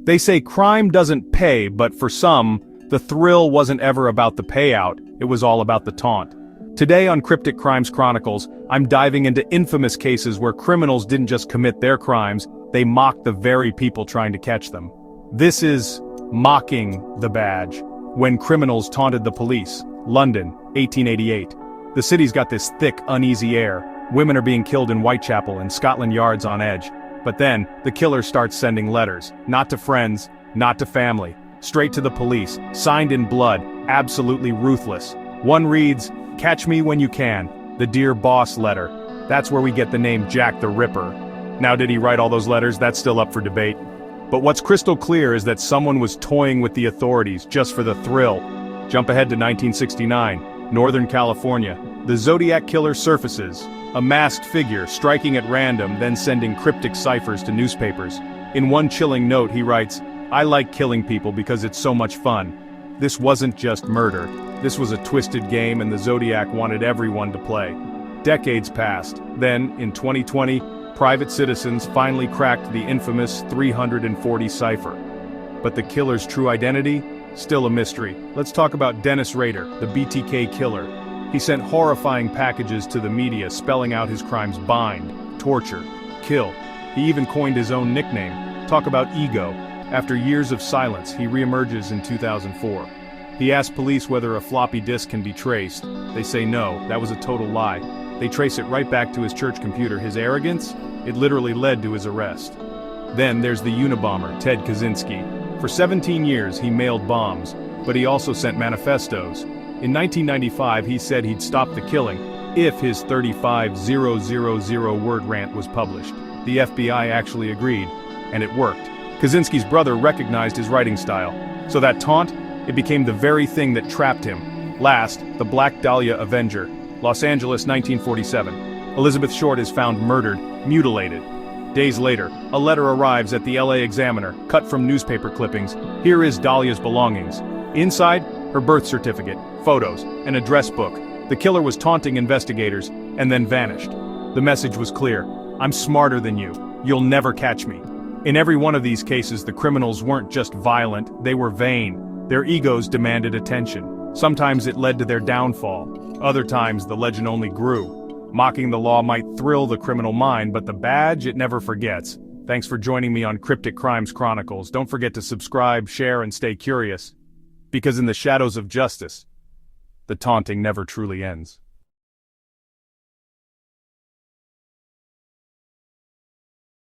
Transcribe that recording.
They say crime doesn't pay, but for some, the thrill wasn't ever about the payout, it was all about the taunt. Today on Cryptic Crimes Chronicles, I'm diving into infamous cases where criminals didn't just commit their crimes, they mocked the very people trying to catch them. This is Mocking the Badge. When criminals taunted the police. London, 1888. The city's got this thick, uneasy air. Women are being killed in Whitechapel and Scotland Yard's on edge. But then, the killer starts sending letters. Not to friends, not to family. Straight to the police, signed in blood, absolutely ruthless. One reads, "Catch me when you can, the dear boss letter." That's where we get the name Jack the Ripper. Now did he write all those letters? That's still up for debate. But what's crystal clear is that someone was toying with the authorities just for the thrill. Jump ahead to 1969, Northern California. The Zodiac Killer surfaces, a masked figure striking at random, then sending cryptic ciphers to newspapers. In one chilling note he writes, "I like killing people because it's so much fun." This wasn't just murder. This was a twisted game and the Zodiac wanted everyone to play. Decades passed. Then, in 2020, private citizens finally cracked the infamous 340 cipher. But the killer's true identity? Still a mystery. Let's talk about Dennis Rader, the BTK killer. He sent horrifying packages to the media spelling out his crimes: bind, torture, kill. He even coined his own nickname. Talk about ego. After years of silence, he reemerges in 2004. He asks police whether a floppy disk can be traced. They say no, that was a total lie. They trace it right back to his church computer. His arrogance? It literally led to his arrest. Then there's the Unabomber, Ted Kaczynski. For 17 years he mailed bombs, but he also sent manifestos. In 1995 he said he'd stop the killing if his 35,000 word rant was published. The FBI actually agreed, and it worked. Kaczynski's brother recognized his writing style. So that taunt? It became the very thing that trapped him. Last, the Black Dahlia Avenger. Los Angeles, 1947. Elizabeth Short is found murdered, mutilated. Days later, a letter arrives at the LA Examiner, cut from newspaper clippings. Here is Dahlia's belongings. Inside, her birth certificate, photos, an address book. The killer was taunting investigators, and then vanished. The message was clear: I'm smarter than you. You'll never catch me. In every one of these cases, the criminals weren't just violent, they were vain. Their egos demanded attention. Sometimes it led to their downfall. Other times, the legend only grew. Mocking the law might thrill the criminal mind, but the badge, it never forgets. Thanks for joining me on Cryptic Crimes Chronicles. Don't forget to subscribe, share, and stay curious. Because in the shadows of justice, the taunting never truly ends.